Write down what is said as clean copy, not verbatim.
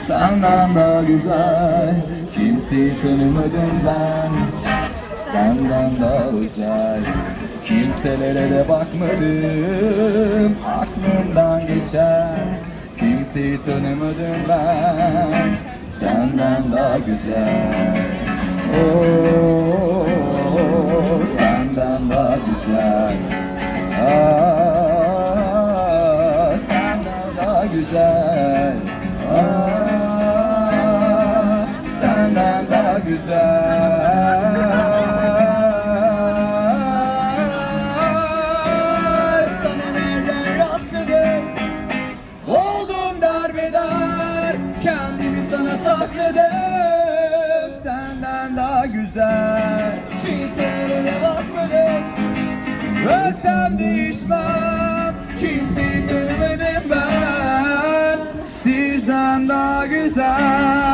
Senden daha güzel kimseyi tanımadım ben. Senden daha özel kimselere de bakmadım. Aklımdan geçer kimseyi tanımadım ben. Senden daha güzel. Oh, senden daha güzel. Ah, senden daha güzel. Ah, senden daha güzel. Sana nereden rastladım? Oldum derbeder, kendimi sana sakladım. Senden daha güzel kimselere bakmadım. Ölsem değişmem, kimseyi tanımadım ben. Sizden daha güzel.